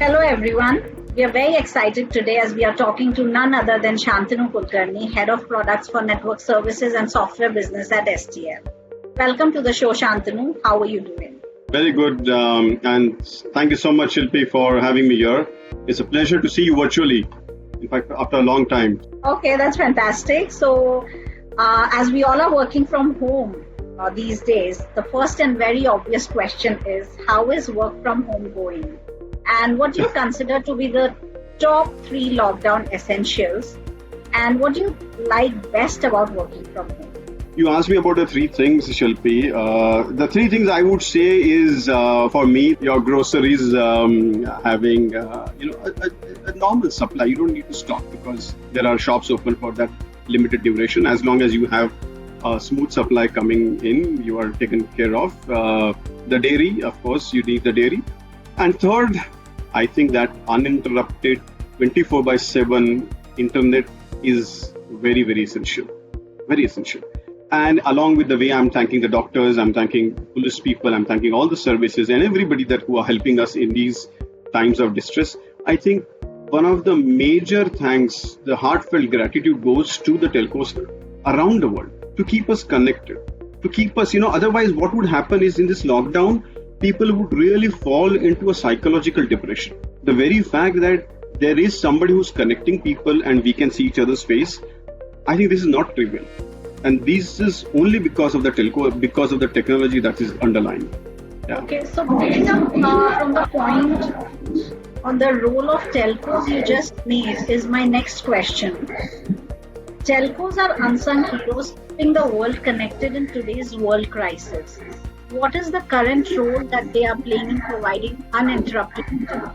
Hello everyone. We are very excited today as we are talking to none other than Shantanu Kulkarni, Head of Products for Network Services and Software Business at STL. Welcome to the show, Shantanu. How are you doing? Very good, and thank you so much, Shilpi, for having me here. It's a pleasure to see you virtually, in fact, after a long time. Okay, that's fantastic. So, as we all are working from home these days, the first and very obvious question is, how is work from home going? And what do you consider to be the top 3 lockdown essentials? And what do you like best about working from home? You asked me about the 3 things, Shilpi. The 3 things I would say is, for me, your groceries having, a normal supply. You don't need to stock because there are shops open for that limited duration. As long as you have a smooth supply coming in, you are taken care of. The dairy, of course, you need the dairy. And third, I think that uninterrupted 24/7 internet is very, very essential. Very essential. And along with the way I'm thanking the doctors, I'm thanking police people, I'm thanking all the services and everybody who are helping us in these times of distress. I think one of the major thanks, the heartfelt gratitude goes to the telcos around the world to keep us connected, to keep us, otherwise what would happen is in this lockdown, people would really fall into a psychological depression. The very fact that there is somebody who's connecting people and we can see each other's face, I think this is not trivial. And this is only because of the telco, because of the technology that is underlying. Yeah. Okay, so picking up from the point on the role of telcos you just made is my next question. Telcos are unsung heroes keeping the world connected in today's world crisis. What is the current role that they are playing in providing uninterrupted internet?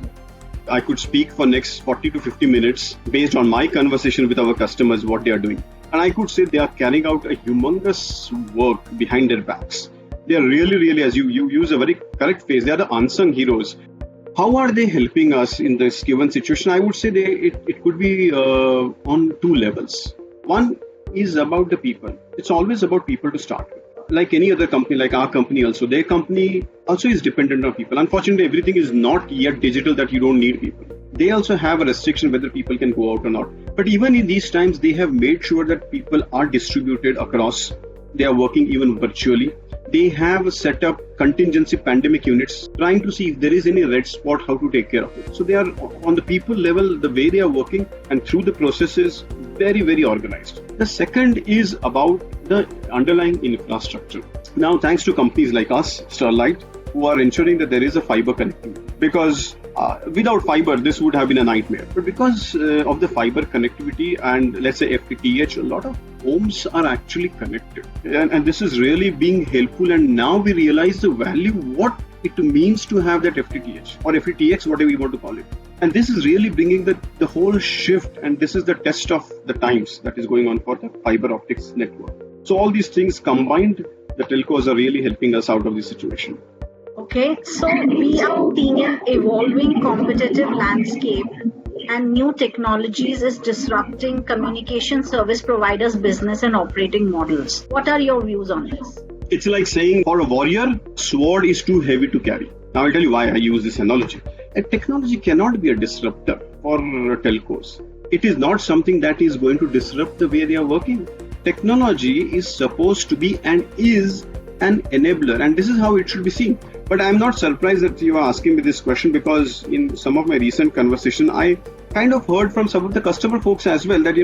I could speak for next 40 to 50 minutes based on my conversation with our customers, what they are doing. And I could say they are carrying out a humongous work behind their backs. They are really, as you use a very correct phrase, they are the unsung heroes. How are they helping us in this given situation? I would say it could be on 2 levels. One is about the people. It's always about people to start with. Like any other company, like our company also, their company also is dependent on people. Unfortunately, everything is not yet digital that you don't need people. They also have a restriction whether people can go out or not. But even in these times, they have made sure that people are distributed across. They are working even virtually. They have set up contingency pandemic units, trying to see if there is any red spot, how to take care of it. So they are on the people level, the way they are working and through the processes, very, very organized. The second is about the underlying infrastructure. Now, thanks to companies like us, Sterlite, who are ensuring that there is a fiber connectivity. Because without fiber, this would have been a nightmare. But because of the fiber connectivity and let's say FTTH, a lot of homes are actually connected. And this is really being helpful. And now we realize the value, what it means to have that FTTH or FTTX, whatever you want to call it. And this is really bringing the whole shift. And this is the test of the times that is going on for the fiber optics network. So all these things combined, the telcos are really helping us out of this situation. Okay, so we are seeing an evolving competitive landscape and new technologies is disrupting communication service providers' business and operating models. What are your views on this? It's like saying for a warrior, sword is too heavy to carry. Now I'll tell you why I use this analogy. A technology cannot be a disruptor for telcos. It is not something that is going to disrupt the way they are working. Technology is supposed to be and is an enabler, and this is how it should be seen. But I'm not surprised that you are asking me this question because in some of my recent conversation, I kind of heard from some of the customer folks as well that,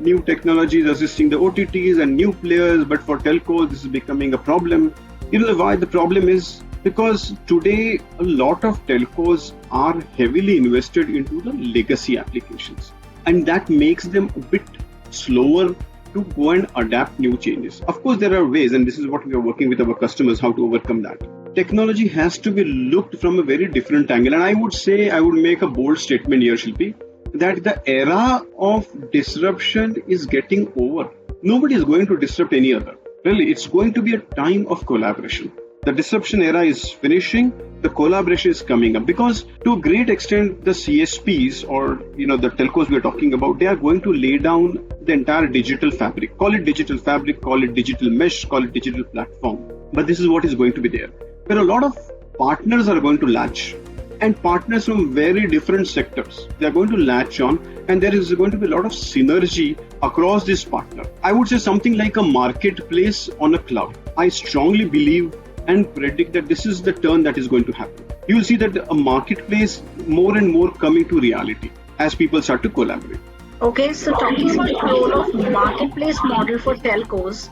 new technologies assisting the OTTs and new players, but for telcos, this is becoming a problem. Why the problem is? Because today, a lot of telcos are heavily invested into the legacy applications, and that makes them a bit slower to go and adapt new changes. Of course, there are ways, and this is what we are working with our customers, how to overcome that. Technology has to be looked from a very different angle. And I would make a bold statement here, Shilpi, that the era of disruption is getting over. Nobody is going to disrupt any other. Really, it's going to be a time of collaboration. The disruption era is finishing, the collaboration is coming up because to a great extent, the CSPs or, the telcos we're talking about, they are going to lay down the entire digital fabric. Call it digital fabric, call it digital mesh, call it digital platform. But this is what is going to be there. Where a lot of partners are going to latch and partners from very different sectors. They are going to latch on, and there is going to be a lot of synergy across this partner. I would say something like a marketplace on a cloud. I strongly believe and predict that this is the turn that is going to happen. You will see that a marketplace more and more coming to reality as people start to collaborate. Okay, so talking about the role of marketplace model for telcos,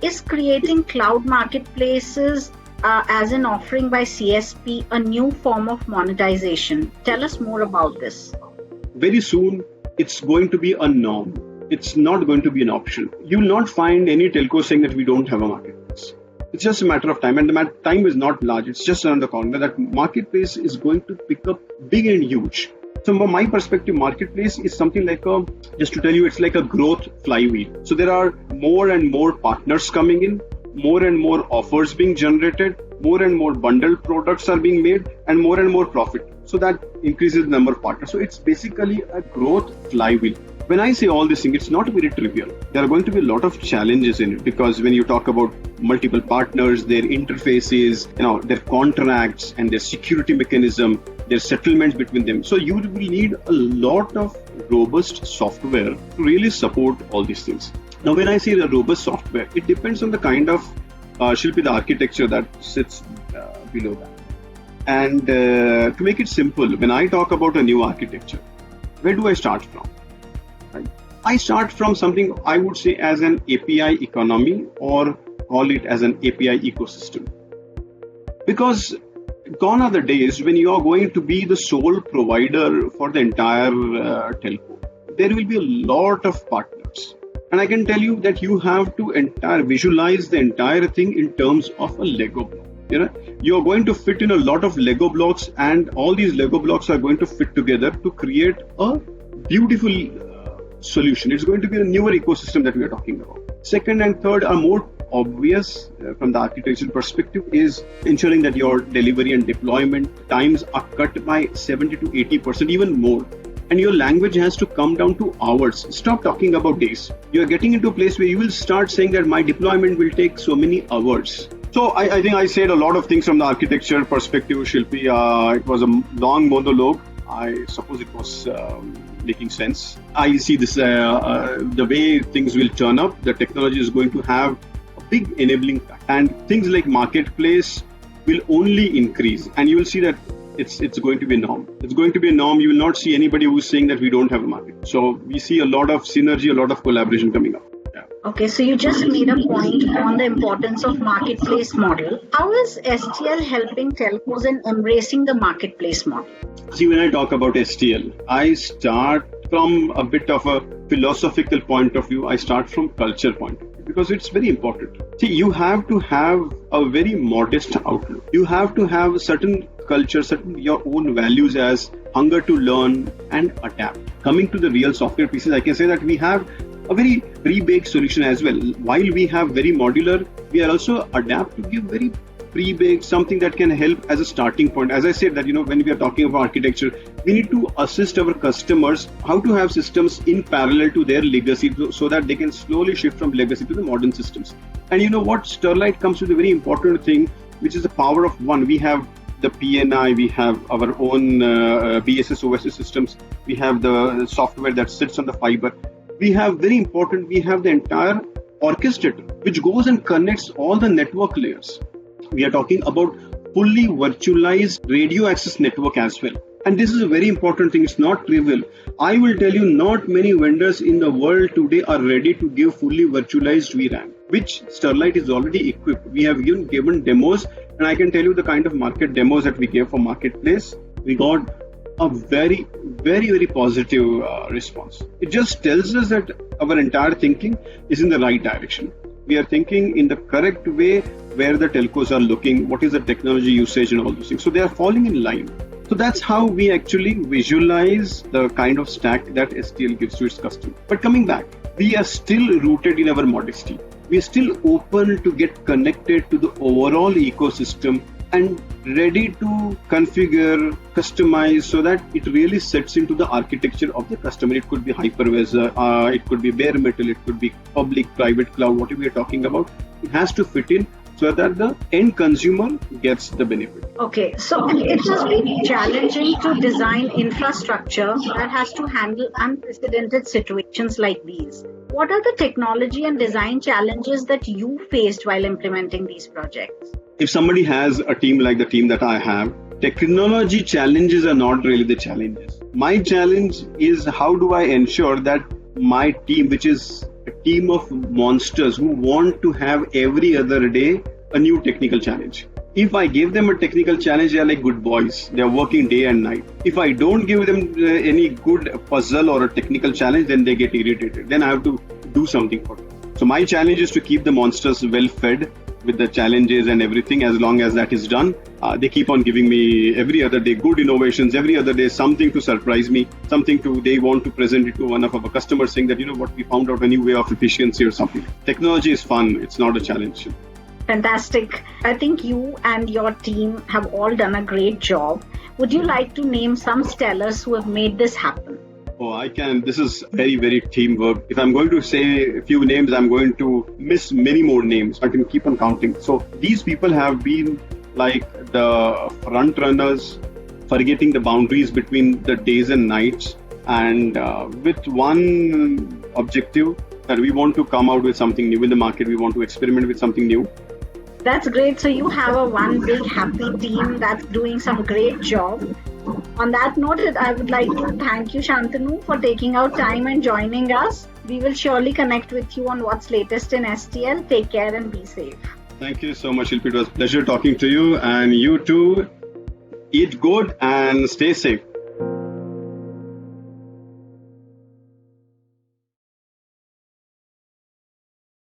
is creating cloud marketplaces as an offering by CSP a new form of monetization? Tell us more about this. Very soon, it's going to be a norm. It's not going to be an option. You will not find any telco saying that we don't have a marketplace. It's just a matter of time, and the time is not large. It's just around the corner. That marketplace is going to pick up big and huge. So from my perspective, marketplace is something like just to tell you, it's like a growth flywheel. So there are more and more partners coming in, more and more offers being generated, more and more bundled products are being made, and more profit. So that increases the number of partners. So it's basically a growth flywheel. When I say all this thing, it's not very trivial. There are going to be a lot of challenges in it, because when you talk about multiple partners, their interfaces, their contracts and their security mechanism, their settlements between them. So you will need a lot of robust software to really support all these things. Now, when I say the robust software, it depends on the kind of Shilpi, the architecture that sits below that. And to make it simple, when I talk about a new architecture, where do I start from? Right? I start from something I would say as an API economy, or call it as an API ecosystem. Because gone are the days when you are going to be the sole provider for the entire telco. There will be a lot of partners. And I can tell you that you have to visualize the entire thing in terms of a Lego block. You're going to fit in a lot of Lego blocks, and all these Lego blocks are going to fit together to create a beautiful solution. It's going to be a newer ecosystem that we are talking about. Second and third are more obvious from the architectural perspective, is ensuring that your delivery and deployment times are cut by 70 to 80%, even more. And your language has to come down to hours. Stop talking about days. You're getting into a place where you will start saying that my deployment will take so many hours. So I think I said a lot of things from the architecture perspective, Shilpi. It was a long monologue. I suppose it was making sense. I see this, the way things will turn up, the technology is going to have a big enabling factor. And things like marketplace will only increase. And you will see that it's going to be a norm. It's going to be a norm. You will not see anybody who's saying that we don't have a market. So we see a lot of synergy, a lot of collaboration coming up. Yeah. Okay, so you just made a point on the importance of marketplace model. How is STL helping telcos in embracing the marketplace model? See, when I talk about STL, I start from a bit of a philosophical point of view. I start from culture point of view, because it's very important. See, you have to have a very modest outlook. You have to have a certain culture, certain your own values as hunger to learn and adapt. Coming to the real software pieces, I can say that we have a very pre-baked solution as well. While we have very modular, we are also adapt to give very pre-baked, something that can help as a starting point. As I said that, when we are talking about architecture, we need to assist our customers how to have systems in parallel to their legacy, so that they can slowly shift from legacy to the modern systems. And you know what? Sterlite comes with a very important thing, which is the power of one. We have the PNI, we have our own BSS OSS systems, we have the software that sits on the fiber. We have very important, we have the entire orchestrator, which goes and connects all the network layers. We are talking about fully virtualized radio access network as well. And this is a very important thing. It's not trivial. I will tell you, not many vendors in the world today are ready to give fully virtualized vRAN, which Sterlite is already equipped. We have even given demos, and I can tell you the kind of market demos that we gave for marketplace. We got a very, very, very positive response. It just tells us that our entire thinking is in the right direction. We are thinking in the correct way where the telcos are looking, what is the technology usage and all those things. So they are falling in line. So that's how we actually visualize the kind of stack that STL gives to its customer. But coming back, we are still rooted in our modesty. We are still open to get connected to the overall ecosystem and ready to configure, customize, so that it really sets into the architecture of the customer. It could be hypervisor, it could be bare metal, it could be public, private cloud, whatever we are talking about. It has to fit in so that the end consumer gets the benefit. Okay, so it must be challenging to design infrastructure that has to handle unprecedented situations like these. What are the technology and design challenges that you faced while implementing these projects? If somebody has a team like the team that I have, technology challenges are not really the challenges. My challenge is how do I ensure that my team, which is a team of monsters who want to have every other day a new technical challenge. If I give them a technical challenge, they are like good boys. They are working day and night. If I don't give them any good puzzle or a technical challenge, then they get irritated. Then I have to do something for them. So my challenge is to keep the monsters well fed with the challenges and everything. As long as that is done, they keep on giving me every other day good innovations, every other day something to surprise me, they want to present it to one of our customers saying that, what, we found out a new way of efficiency or something. Technology is fun. It's not a challenge. Fantastic. I think you and your team have all done a great job. Would you like to name some stellars who have made this happen? Oh, I can. This is very, very teamwork. If I'm going to say a few names, I'm going to miss many more names. I can keep on counting. So these people have been like the front runners, forgetting the boundaries between the days and nights, and with one objective that we want to come out with something new in the market. We want to experiment with something new. That's great. So you have a one big happy team that's doing some great job. On that note, I would like to thank you, Shantanu, for taking out time and joining us. We will surely connect with you on what's latest in STL. Take care and be safe. Thank you so much, Shilpi. It was a pleasure talking to you, and you too. Eat good and stay safe.